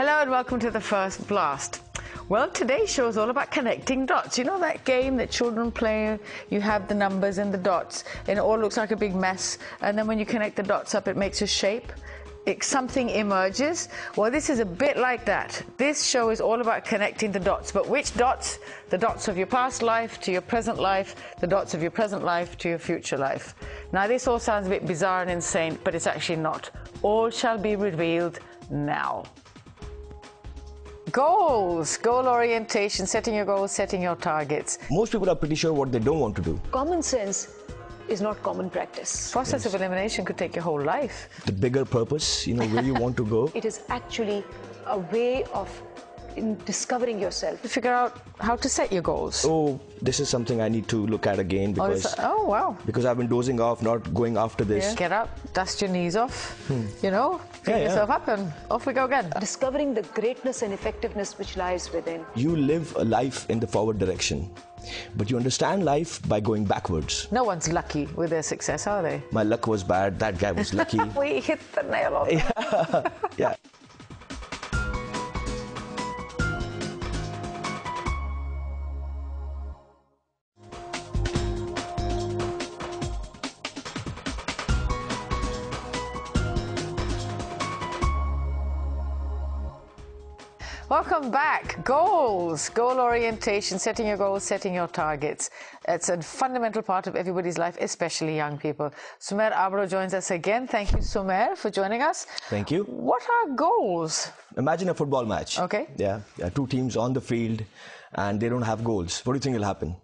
Hello and welcome to the First Blast. Well, today's show is all about connecting dots. You know that game that children play? You have the numbers and the dots, and it all looks like a big mess. And then when you connect the dots up, it makes a shape. Something emerges. Well, this is a bit like that. This show is all about connecting the dots. But which dots? The dots of your past life to your present life, the dots of your present life to your future life. Now, this all sounds a bit bizarre and insane, but it's actually not. All shall be revealed now. Goals, goal orientation, setting your goals, setting your targets. Most people are pretty sure what they don't want to do. Common sense is not common practice. Process of elimination could take your whole life. The bigger purpose, where you want to go. It is actually a way of discovering yourself. To figure out how to set your goals. Oh, this is something I need to look at again because oh wow. Because I've been dozing off, not going after this. Yeah. Get up, dust your knees off, pick yourself up and off we go again. Discovering the greatness and effectiveness which lies within. You live a life in the forward direction, but you understand life by going backwards. No one's lucky with their success, are they? My luck was bad, that guy was lucky. We hit the nail on the head. Yeah. Welcome back. Goals, goal orientation, setting your goals, setting your targets. It's a fundamental part of everybody's life, especially young people. Sumair Abro joins us again. Thank you, Sumair, for joining us. Thank you. What are goals? Imagine a football match. Okay. Yeah, two teams on the field and they don't have goals. What do you think will happen?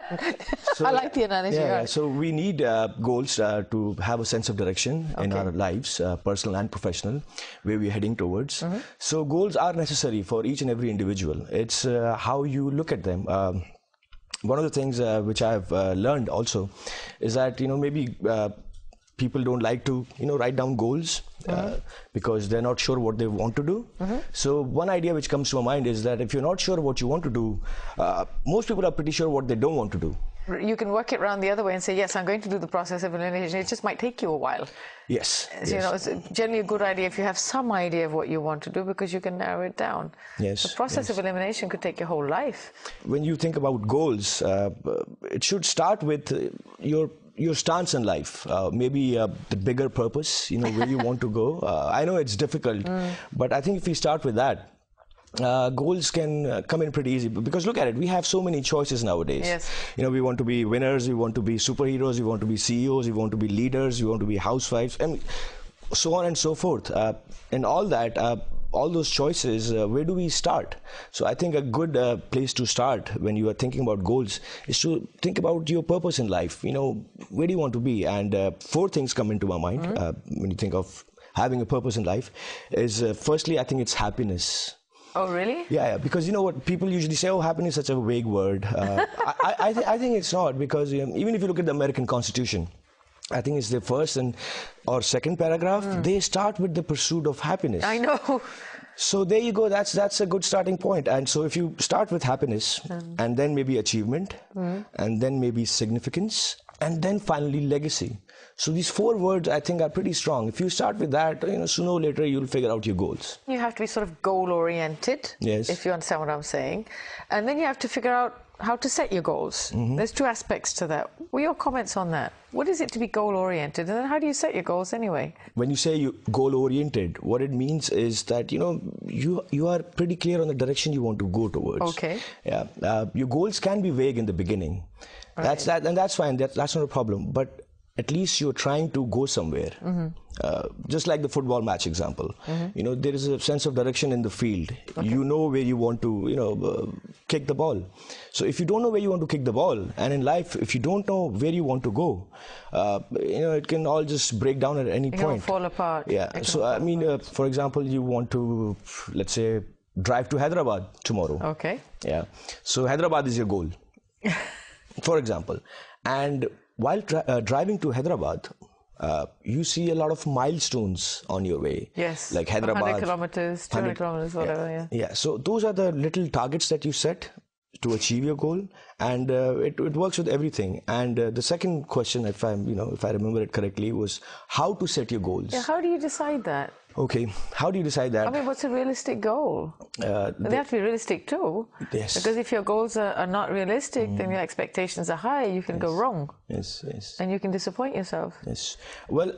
I like the analogy. Yeah, so we need goals to have a sense of direction in our lives, personal and professional, where we're heading towards. So goals are necessary for each and every individual. It's how you look at them. One of the things which I've learned also is that, maybe people don't like to, write down goals because they're not sure what they want to do. So one idea which comes to my mind is that if you're not sure what you want to do, most people are pretty sure what they don't want to do. You can work it around the other way and say, yes, I'm going to do the process of elimination. It just might take you a while. Yes. It's generally a good idea if you have some idea of what you want to do because you can narrow it down. Yes. The process of elimination could take your whole life. When you think about goals, it should start with your stance in life, maybe the bigger purpose, where you want to go. I know it's difficult, but I think if we start with that, goals can come in pretty easy because look at it, we have so many choices nowadays. Yes. We want to be winners, we want to be superheroes, we want to be CEOs, we want to be leaders, we want to be housewives, and so on and so forth. And all that, all those choices, where do we start? So I think a good place to start when you are thinking about goals is to think about your purpose in life. Where do you want to be? And 4 things come into my mind when you think of having a purpose in life is firstly, I think it's happiness. Oh, really? Yeah, because you know what, people usually say, oh, happiness is such a vague word. I think it's not, because even if you look at the American Constitution, I think it's the first or second paragraph, they start with the pursuit of happiness. I know. So there you go, that's a good starting point. And so if you start with happiness, and then maybe achievement, and then maybe significance, and then finally legacy. So these 4 words, I think, are pretty strong. If you start with that, sooner or later, you'll figure out your goals. You have to be sort of goal-oriented, yes, if you understand what I'm saying. And then you have to figure out how to set your goals. There's 2 aspects to that. What are your comments on that? What is it to be goal-oriented? And then how do you set your goals anyway? When you say you goal-oriented, what it means is that, you are pretty clear on the direction you want to go towards. Okay. Yeah. Your goals can be vague in the beginning. Right. And that's fine. That's not a problem. But at least you're trying to go somewhere. Just like the football match example. There is a sense of direction in the field. Okay. You know where you want to, kick the ball. So if you don't know where you want to kick the ball, and in life, if you don't know where you want to go, it can all just break down at any point. It can fall apart. Yeah. So, for example, you want to, let's say, drive to Hyderabad tomorrow. Okay. Yeah. So Hyderabad is your goal, for example. And while driving to Hyderabad, you see a lot of milestones on your way. Yes. Like Hyderabad. 100 kilometers, 200 kilometers, whatever. Yeah. So those are the little targets that you set to achieve your goal, and it works with everything. And the second question, if I remember it correctly, was how to set your goals. Yeah, how do you decide that? Okay, how do you decide that? I mean, what's a realistic goal? They have to be realistic too. Yes. Because if your goals are not realistic, then your expectations are high, you can go wrong. Yes, yes. And you can disappoint yourself. Yes. Well,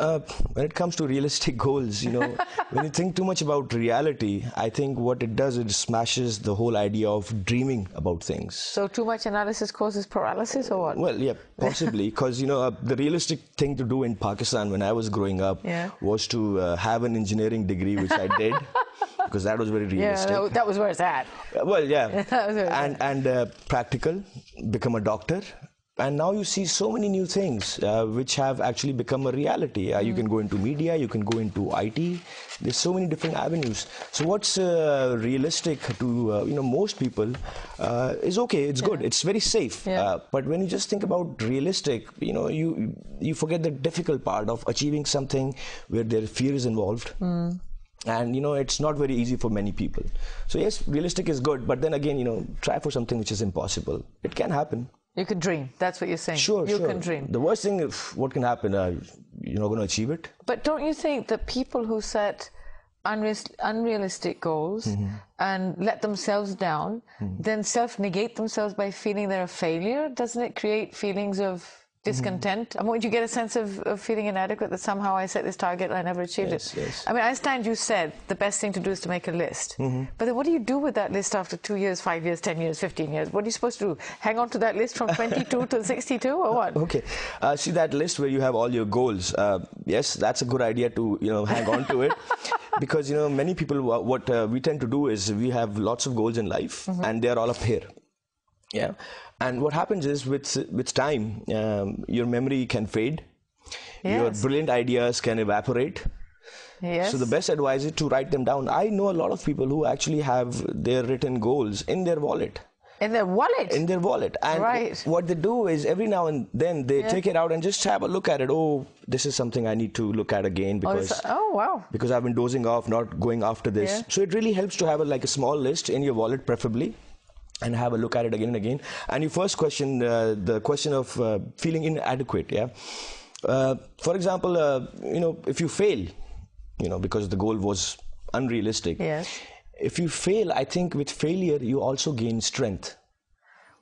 when it comes to realistic goals, you know, when you think too much about reality, I think what it does, it smashes the whole idea of dreaming about things. So too much analysis causes paralysis or what? Well, yeah, possibly. Because, you know, the realistic thing to do in Pakistan when I was growing up was to have an engineering degree, which I did, because that was very realistic. Yeah, that was where it's at. Well, yeah. and practical, become a doctor. And now you see so many new things which have actually become a reality. You can go into media, you can go into IT. There's so many different avenues. So what's realistic to you know, most people is okay. It's good. It's very safe. But when you just think about realistic, you know, you forget the difficult part of achieving something where there fear is involved. And you know, it's not very easy for many people. So yes, realistic is good, but then again, you know, try for something which is impossible. It can happen. You can dream. That's what you're saying. Sure, you can dream. The worst thing, what can happen, you're not going to achieve it. But don't you think that people who set unrealistic goals and let themselves down, then self-negate themselves by feeling they're a failure? Doesn't it create feelings of discontent? I mean, would you get a sense of feeling inadequate that somehow I set this target and I never achieved it? Yes. I mean, I understand you said the best thing to do is to make a list. But then what do you do with that list after 2 years, 5 years, 10 years, 15 years? What are you supposed to do? Hang on to that list from 22 to 62 or what? Okay. See that list where you have all your goals. Yes, that's a good idea to, you know, hang on to it. Because, you know, many people, what we tend to do is we have lots of goals in life and they're all up here. Yeah. And what happens is with time, your memory can fade. Your brilliant ideas can evaporate. Yes. So the best advice is to write them down. I know a lot of people who actually have their written goals in their wallet. In their wallet? In their wallet. And what they do is every now and then they take it out and just have a look at it. Oh, this is something I need to look at again because because I've been dozing off, not going after this. So it really helps to have like a small list in your wallet preferably, and have a look at it again and again. And you first question, the question of feeling inadequate, for example, you know, if you fail, you know, because the goal was unrealistic, if you fail, I think with failure, you also gain strength.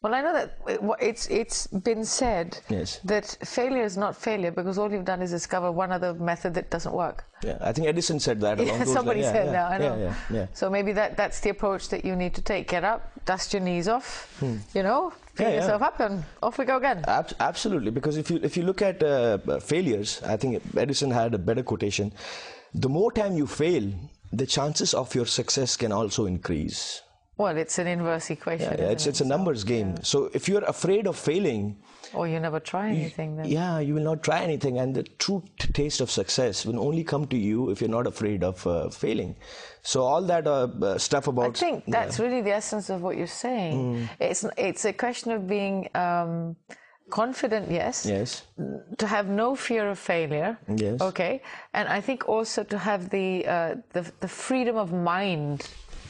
Well, I know that it's been said that failure is not failure because all you've done is discover one other method that doesn't work. Yeah, I think Edison said that. Along those somebody lines. said that, I know. Yeah. So maybe that's the approach that you need to take. Get up, dust your knees off, you know, pick yourself up and off we go again. Absolutely, because if you look at failures, I think Edison had a better quotation. The more time you fail, the chances of your success can also increase. Well, it's an inverse equation. It's a numbers game. So if you're afraid of failing, or you never try anything, then you will not try anything, and the true taste of success will only come to you if you're not afraid of failing. So all that stuff about, I think that's really the essence of what you're saying. It's a question of being confident, to have no fear of failure, and I think also to have the freedom of mind.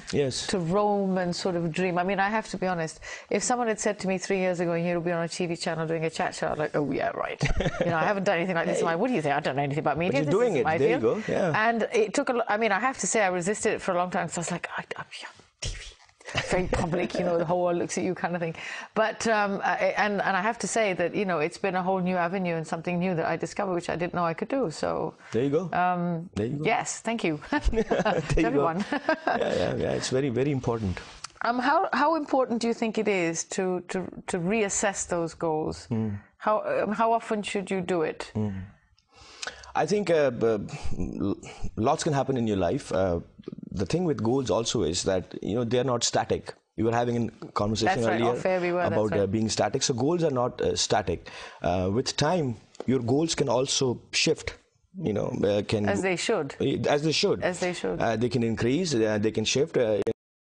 To roam and sort of dream. I mean, I have to be honest. If someone had said to me 3 years ago, "You'll be on a TV channel doing a chat show," I'd like, "Oh yeah, right." You know, I haven't done anything like this. What do you think? I don't know anything about media. But you're doing it. There you go. Yeah. And it took I mean, I have to say, I resisted it for a long time. So I was like, TV. Very public, you know, the whole world looks at you kind of thing. But, and I have to say that, you know, it's been a whole new avenue and something new that I discovered, which I didn't know I could do. So there you go. There you go. Yes, thank you. Everyone. It's very, very important. How important do you think it is to reassess those goals? How often should you do it? I think lots can happen in your life. The thing with goals also is that, you know, they're not static. We were having a conversation earlier about being static. So goals are not static. With time, your goals can also shift. You know, as they should. As they should. As they should. They can increase. They can shift.